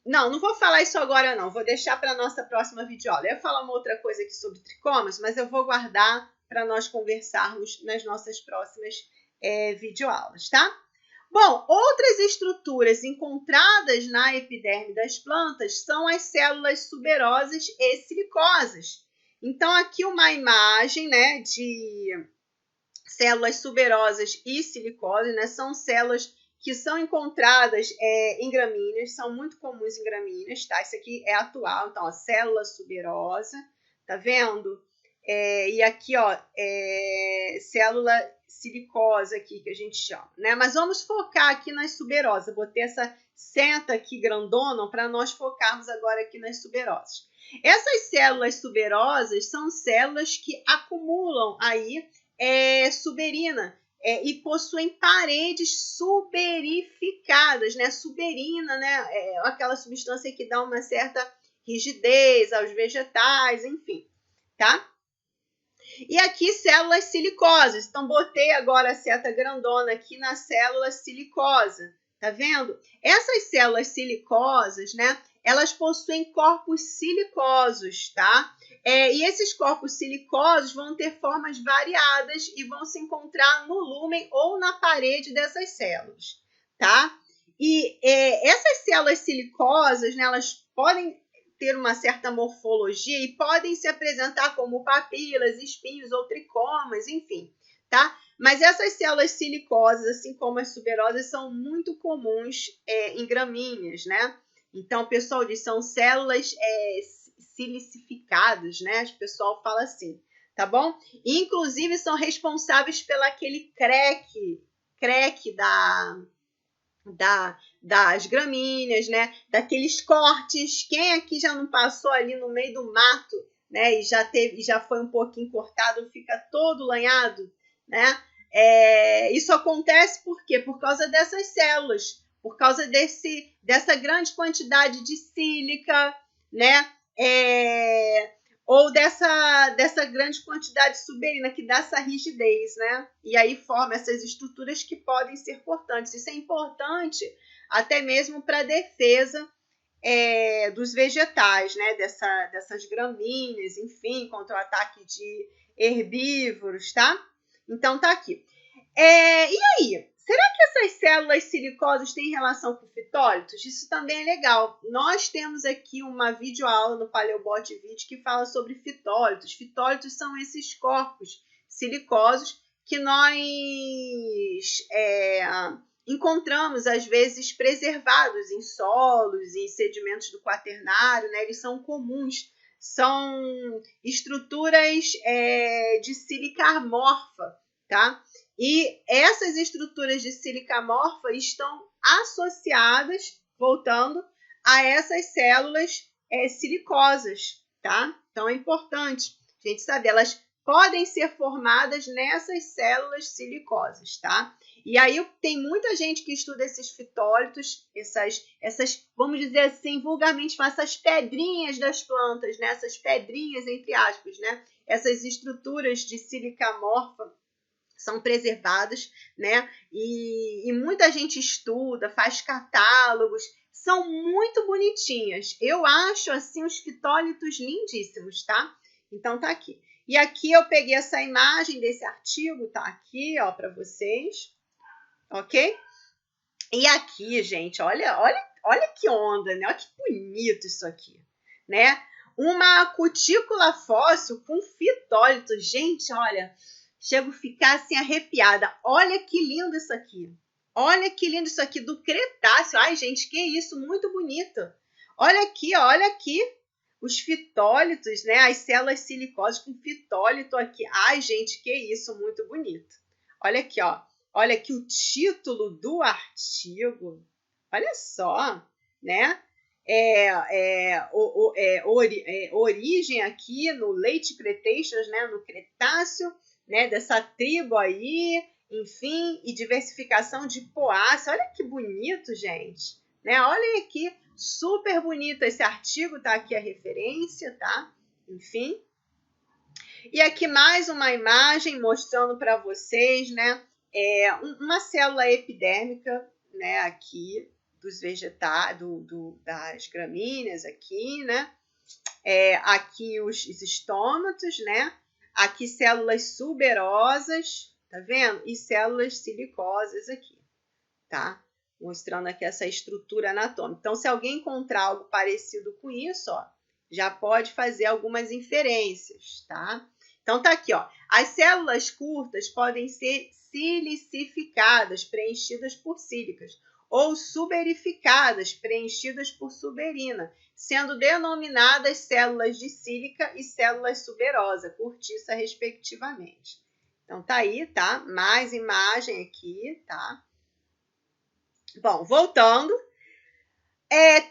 Não vou falar isso agora não, vou deixar para a nossa próxima videoaula. Eu ia falar uma outra coisa aqui sobre tricomas, mas eu vou guardar para nós conversarmos nas nossas próximas videoaulas, tá? Bom, outras estruturas encontradas na epiderme das plantas são as células suberosas e silicosas. Então, aqui uma imagem, né, de células suberosas e silicosas, né, são células que são encontradas em gramíneas, são muito comuns em gramíneas, tá? Isso aqui é atual, então, a célula suberosa, tá vendo? E aqui, ó, célula silicosa aqui, que a gente chama, né? Mas vamos focar aqui nas suberosas. Botei essa seta aqui grandona para nós focarmos agora aqui nas suberosas. Essas células suberosas são células que acumulam aí suberina, e possuem paredes suberificadas, né? Suberina, né? Aquela substância que dá uma certa rigidez aos vegetais, enfim, tá? E aqui células silicosas. Então, botei agora a seta grandona aqui na célula silicosa, tá vendo? Essas células silicosas, né? Elas possuem corpos silicosos, tá? E esses corpos silicosos vão ter formas variadas e vão se encontrar no lúmen ou na parede dessas células, tá? E essas células silicosas, né, elas podem ter uma certa morfologia e podem se apresentar como papilas, espinhos ou tricomas, enfim, tá? Mas essas células silicosas, assim como as suberosas, são muito comuns em gramíneas, né? Então, o pessoal diz, são células silicificadas, né? O pessoal fala assim, tá bom? E, inclusive, são responsáveis pelo aquele crack das gramíneas, né? Daqueles cortes. Quem aqui já não passou ali no meio do mato, né? E já foi um pouquinho cortado, fica todo lanhado, né? Isso acontece por quê? Por causa dessas células, por causa dessa grande quantidade de sílica, né? Ou dessa grande quantidade de suberina que dá essa rigidez, né? E aí forma essas estruturas que podem ser cortantes. Isso é importante até mesmo para a defesa dos vegetais, né? Dessas gramíneas, enfim, contra o ataque de herbívoros, tá? Então, tá aqui. E aí? Será que essas células silicosas têm relação com fitólitos? Isso também é legal. Nós temos aqui uma videoaula no Paleobot Vídeo que fala sobre fitólitos. Fitólitos são esses corpos silicosos que nós encontramos, às vezes, preservados em solos e sedimentos do quaternário, né? Eles são comuns. São estruturas de sílica amorfa, tá? E essas estruturas de sílica amorfa estão associadas, voltando, a essas células silicosas, tá? Então, é importante a gente saber, elas podem ser formadas nessas células silicosas, tá? E aí tem muita gente que estuda esses fitólitos, essas, vamos dizer assim, vulgarmente, essas pedrinhas das plantas, né? Essas pedrinhas, entre aspas, né? Essas estruturas de sílica amorfa são preservadas, né? E muita gente estuda, faz catálogos, são muito bonitinhas. Eu acho, assim, os fitólitos lindíssimos, tá? Então, tá aqui. E aqui eu peguei essa imagem desse artigo, tá aqui, ó, para vocês, ok? E aqui, gente, olha que onda, né? Olha que bonito isso aqui, né? Uma cutícula fóssil com fitólito. Gente, olha, chego a ficar assim arrepiada. Olha que lindo isso aqui. Olha que lindo isso aqui do Cretáceo. Ai, gente, que isso, muito bonito. Olha aqui, ó, olha aqui. Os fitólitos, né? As células silicosas com fitólito aqui. Ai, gente, que isso, muito bonito. Olha aqui, ó. Olha aqui o título do artigo. Olha só, né? Origem aqui no Late Cretaceous, né? No Cretáceo, né? Dessa tribo aí, enfim, e diversificação de poácea. Olha que bonito, gente, né? Olha aqui, super bonito esse artigo, tá aqui a referência, tá? Enfim. E aqui mais uma imagem mostrando para vocês, né? Uma célula epidérmica, né? Aqui dos vegetais, das gramíneas aqui, né? Aqui os estômatos, né? Aqui células suberosas, tá vendo? E células silicosas aqui, tá? Mostrando aqui essa estrutura anatômica. Então, se alguém encontrar algo parecido com isso, ó, já pode fazer algumas inferências, tá? Então, tá aqui, ó. As células curtas podem ser silicificadas, preenchidas por sílicas, ou suberificadas, preenchidas por suberina, sendo denominadas células de sílica e células suberosa, cortiça, respectivamente. Então, tá aí, tá? Mais imagem aqui, tá? Bom, voltando.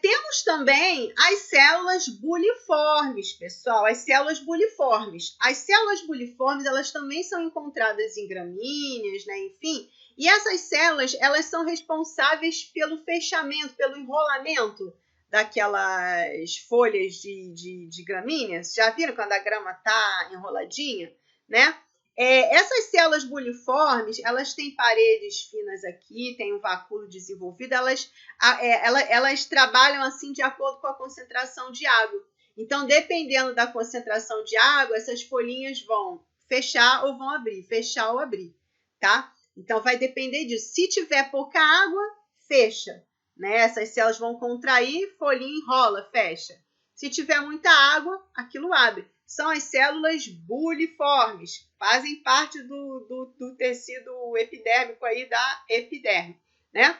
Temos também as células buliformes, pessoal, as células buliformes. As células buliformes, elas também são encontradas em gramíneas, né, enfim, e essas células, elas são responsáveis pelo fechamento, pelo enrolamento daquelas folhas de gramíneas. Já viram quando a grama está enroladinha, né? Essas células buliformes, elas têm paredes finas aqui, tem um vacúolo desenvolvido, elas trabalham assim de acordo com a concentração de água. Então, dependendo da concentração de água, essas folhinhas vão fechar ou vão abrir, fechar ou abrir, tá? Então, vai depender disso. Se tiver pouca água, fecha, né? Essas células vão contrair, folhinha enrola, fecha. Se tiver muita água, aquilo abre. São as células buliformes, fazem parte do tecido epidérmico aí da epiderme, né?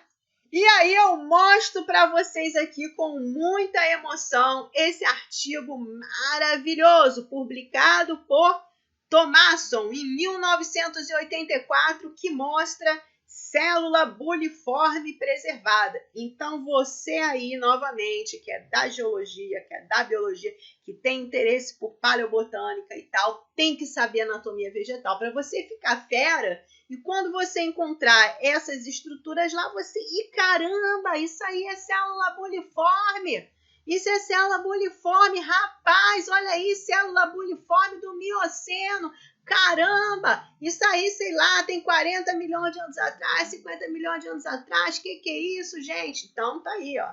E aí eu mostro para vocês aqui com muita emoção esse artigo maravilhoso, publicado por Thomasson em 1984, que mostra célula buliforme preservada. Então, você aí, novamente, que é da geologia, que é da biologia, que tem interesse por paleobotânica e tal, tem que saber anatomia vegetal para você ficar fera. E quando você encontrar essas estruturas lá, você... Ih, caramba, isso aí é célula buliforme! Isso é célula buliforme, rapaz, olha aí, célula buliforme do Mioceno. Caramba, isso aí, sei lá, tem 40 milhões de anos atrás, 50 milhões de anos atrás. Que é isso, gente? Então, tá aí, ó.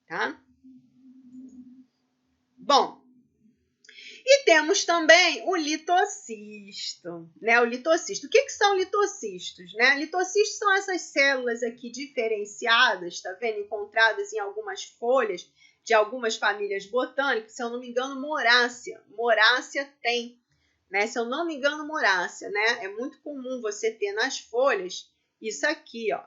Tá? Bom, e temos também o litocisto, né? O litocisto. O que são litocistos, né? Litocistos são essas células aqui diferenciadas, tá vendo? Encontradas em algumas folhas de algumas famílias botânicas. Se eu não me engano, Morácea. Morácea tem, né? Se eu não me engano, Morácea, né? É muito comum você ter nas folhas isso aqui, ó.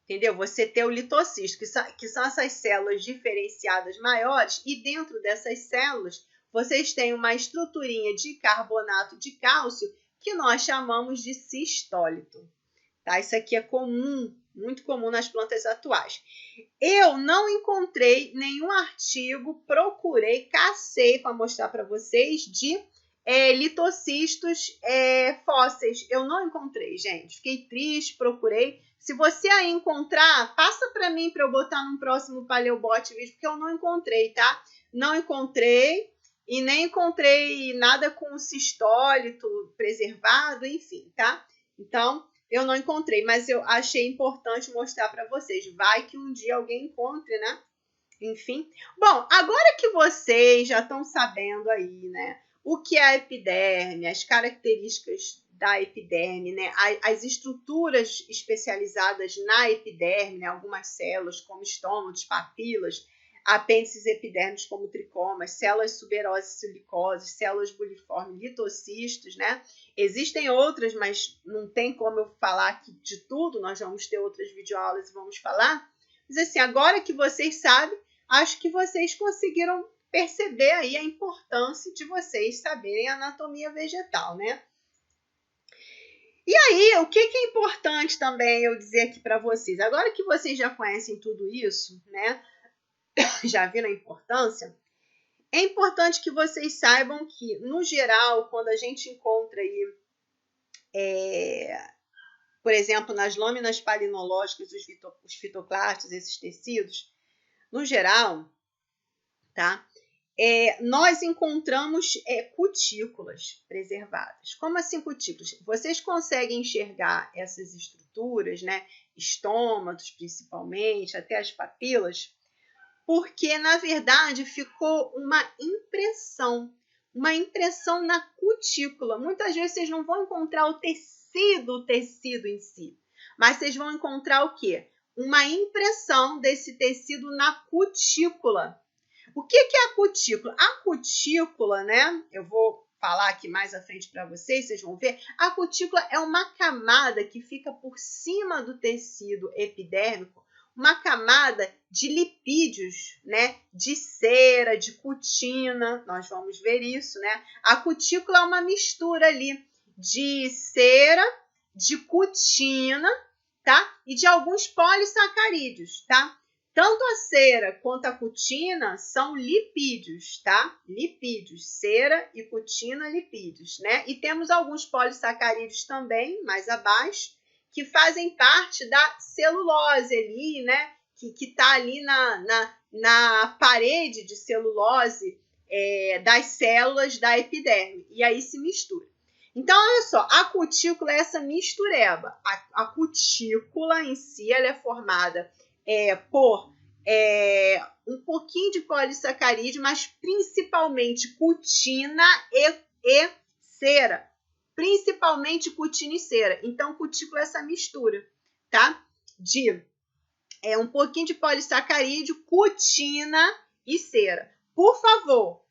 Entendeu? Você ter o litocisto, que são essas células diferenciadas maiores, e dentro dessas células vocês têm uma estruturinha de carbonato de cálcio que nós chamamos de cistólito. Tá? Isso aqui é comum, muito comum nas plantas atuais. Eu não encontrei nenhum artigo, procurei, cacei para mostrar para vocês de litocistos fósseis. Eu não encontrei, gente. Fiquei triste, procurei. Se você aí encontrar, passa para mim para eu botar num próximo Paleobot vídeo, porque eu não encontrei, tá? Não encontrei e nem encontrei nada com cistólito preservado, enfim, tá? Então, eu não encontrei, mas eu achei importante mostrar para vocês. Vai que um dia alguém encontre, né? Enfim. Bom, agora que vocês já estão sabendo aí, né? o que é a epiderme, as características da epiderme, né? As estruturas especializadas na epiderme, né? Algumas células como estômatos, papilas, apêndices epidérmicos como tricomas, células suberosas e silicoses, células buliformes, litocistos, né? Existem outras, mas não tem como eu falar aqui de tudo, nós vamos ter outras videoaulas e vamos falar. Mas assim, agora que vocês sabem, acho que vocês conseguiram perceber aí a importância de vocês saberem anatomia vegetal, né? E aí, o que é importante também eu dizer aqui para vocês? Agora que vocês já conhecem tudo isso, né? Já viram a importância? É importante que vocês saibam que, no geral, quando a gente encontra aí, por exemplo, nas lâminas palinológicas, os fitoclastos, esses tecidos, no geral, tá? Nós encontramos cutículas preservadas. Como assim cutículas? Vocês conseguem enxergar essas estruturas, né? Estômatos, principalmente, até as papilas, porque, na verdade, ficou uma impressão na cutícula. Muitas vezes vocês não vão encontrar o tecido em si, mas vocês vão encontrar o quê? Uma impressão desse tecido na cutícula. O que é a cutícula? A cutícula, né? Eu vou falar aqui mais à frente para vocês, vocês vão ver. A cutícula é uma camada que fica por cima do tecido epidérmico, uma camada de lipídios, né? De cera, de cutina, nós vamos ver isso, né? A cutícula é uma mistura ali de cera, de cutina, tá? E de alguns polissacarídeos, tá? Tanto a cera quanto a cutina são lipídios, tá? Lipídios, cera e cutina, lipídios, né? E temos alguns polissacarídeos também, mais abaixo, que fazem parte da celulose ali, né? Que tá ali na parede de celulose das células da epiderme. E aí se mistura. Então, olha só, a cutícula é essa mistureba. A cutícula em si, ela é formada por um pouquinho de polissacarídeo, mas principalmente cutina e cera. Principalmente cutina e cera. Então, cutícula é essa mistura, tá? De um pouquinho de polissacarídeo, cutina e cera. Por favor,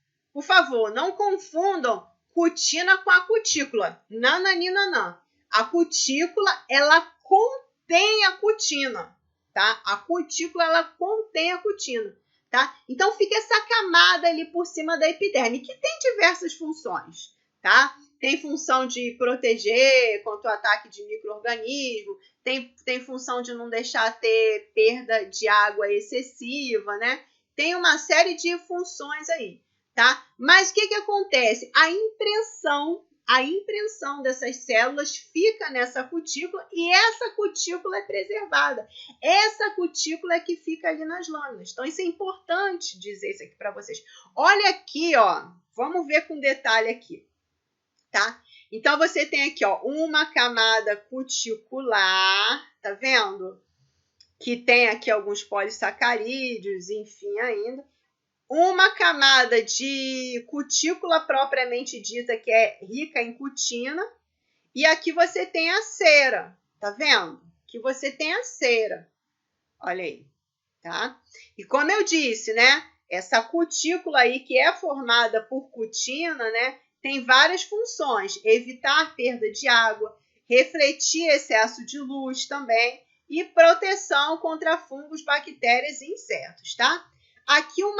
não confundam cutina com a cutícula. Não. A cutícula, ela contém a cutina. Tá? A cutícula, ela contém a cutina, tá? Então, fica essa camada ali por cima da epiderme, que tem diversas funções, tá? Tem função de proteger contra o ataque de micro-organismo, tem função de não deixar ter perda de água excessiva, né? Tem uma série de funções aí, tá? Mas o que acontece? A impressão dessas células fica nessa cutícula e essa cutícula é preservada. Essa cutícula é que fica ali nas lâminas. Então, isso é importante dizer isso aqui para vocês. Olha aqui, ó. Vamos ver com detalhe aqui, tá? Então, você tem aqui, ó, uma camada cuticular, tá vendo? Que tem aqui alguns polissacarídeos, enfim, ainda. Uma camada de cutícula propriamente dita, que é rica em cutina. E aqui você tem a cera, tá vendo? Aqui você tem a cera. Olha aí, tá? E como eu disse, né? Essa cutícula aí, que é formada por cutina, né? Tem várias funções. Evitar perda de água, refletir excesso de luz também e proteção contra fungos, bactérias e insetos, tá? Aqui um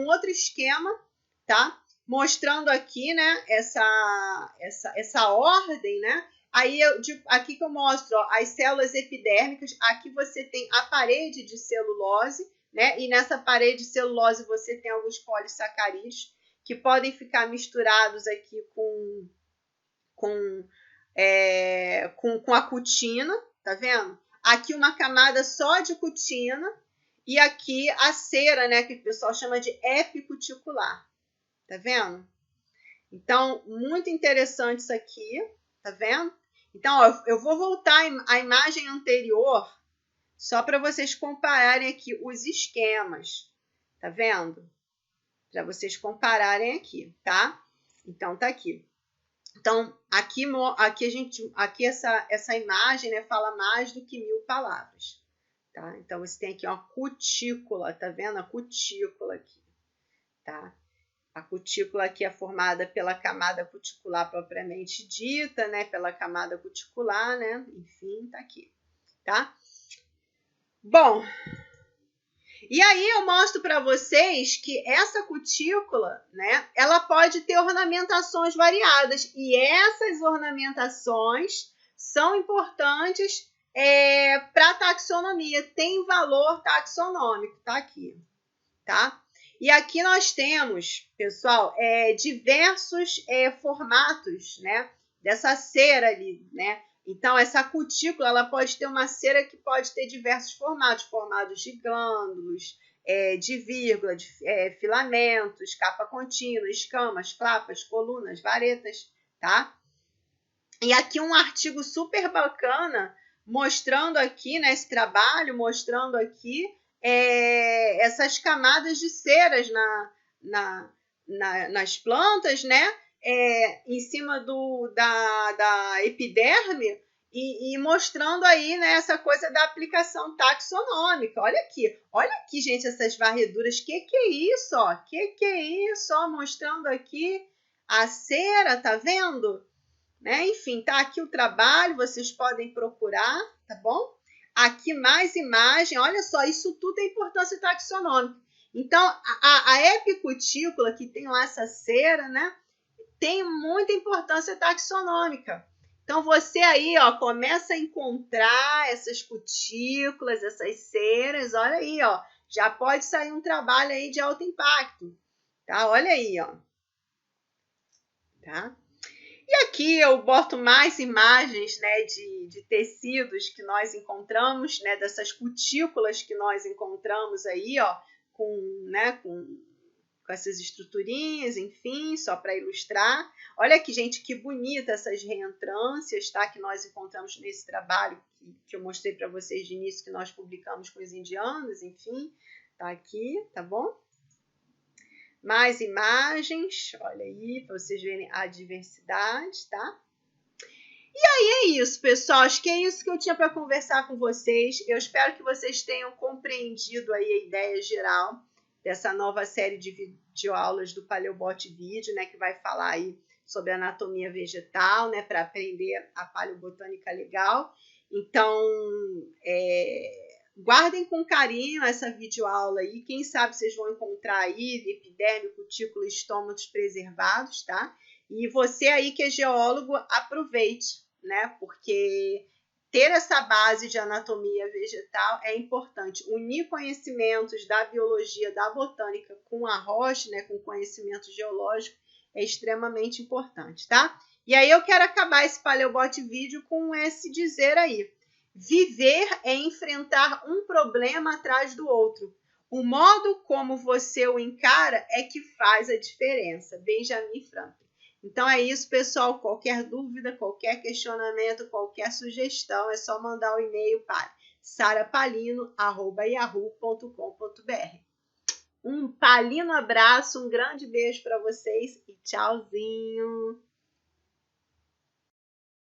outro esquema, tá? Mostrando aqui, né, essa ordem, né? Aí, aqui que eu mostro, ó, as células epidérmicas. Aqui você tem a parede de celulose, né? E nessa parede de celulose você tem alguns polissacarídeos que podem ficar misturados aqui com a cutina, tá vendo? Aqui uma camada só de cutina. E aqui a cera, né, que o pessoal chama de epicuticular. Tá vendo? Então, muito interessante isso aqui. Tá vendo? Então, ó, eu vou voltar à imagem anterior só para vocês compararem aqui os esquemas. Tá vendo? para vocês compararem aqui, tá? Então, tá aqui. Então, aqui essa imagem, né, fala mais do que 1000 palavras, tá? Então, você tem aqui uma cutícula, tá vendo? A cutícula aqui, tá? A cutícula aqui é formada pela camada cuticular propriamente dita, né? Pela camada cuticular, né? Enfim, tá aqui, tá? Bom, e aí eu mostro para vocês que essa cutícula, né, ela pode ter ornamentações variadas. E essas ornamentações são importantes para a taxonomia. Tem valor taxonômico, tá aqui, tá? E aqui nós temos, pessoal, diversos formatos, né, dessa cera ali, né? Então, essa cutícula ela pode ter uma cera que pode ter diversos formatos de glândulos, de vírgula, de filamentos, capa contínua, escamas, clapas, colunas, varetas, tá? E aqui um artigo super bacana mostrando aqui, nesse trabalho, mostrando aqui essas camadas de ceras nas plantas, né? Em cima da epiderme e mostrando aí, né, essa coisa da aplicação taxonômica. Olha aqui, gente, essas varreduras. Que é isso, ó? Que é isso, ó? Mostrando aqui a cera, tá vendo? Né? Enfim, tá aqui o trabalho, vocês podem procurar, tá bom? Aqui mais imagem, olha só, isso tudo é importância taxonômica. Então, a epicutícula, que tem lá essa cera, né, tem muita importância taxonômica. Então, você aí, ó, começa a encontrar essas cutículas, essas ceras, olha aí, ó, já pode sair um trabalho aí de alto impacto, tá? Olha aí, ó. Tá? E aqui eu boto mais imagens, né, de tecidos que nós encontramos, né, dessas cutículas que nós encontramos aí, ó, com essas estruturinhas, enfim, só para ilustrar. Olha aqui, gente, que bonita essas reentrâncias, tá, que nós encontramos nesse trabalho que eu mostrei para vocês de início, que nós publicamos com os indianos, enfim, tá aqui, tá bom? Mais imagens, olha aí, para vocês verem a diversidade, tá? E aí é isso, pessoal. Acho que é isso que eu tinha para conversar com vocês. Eu espero que vocês tenham compreendido aí a ideia geral dessa nova série de videoaulas do Paleobot Vídeo, né, que vai falar aí sobre anatomia vegetal, né, para aprender a paleobotânica legal. Então, guardem com carinho essa videoaula aí. Quem sabe vocês vão encontrar aí epiderme, cutícula e estômatos preservados, tá? E você aí que é geólogo, aproveite, né? Porque ter essa base de anatomia vegetal é importante. Unir conhecimentos da biologia, da botânica com a rocha, né? Com conhecimento geológico é extremamente importante, tá? E aí eu quero acabar esse Paleobot Vídeo com esse dizer aí. Viver é enfrentar um problema atrás do outro. O modo como você o encara é que faz a diferença. Benjamin Franklin. Então é isso, pessoal. Qualquer dúvida, qualquer questionamento, qualquer sugestão, é só mandar o e-mail para sarapalino@yahoo.com.br. Um palino abraço, um grande beijo para vocês e tchauzinho!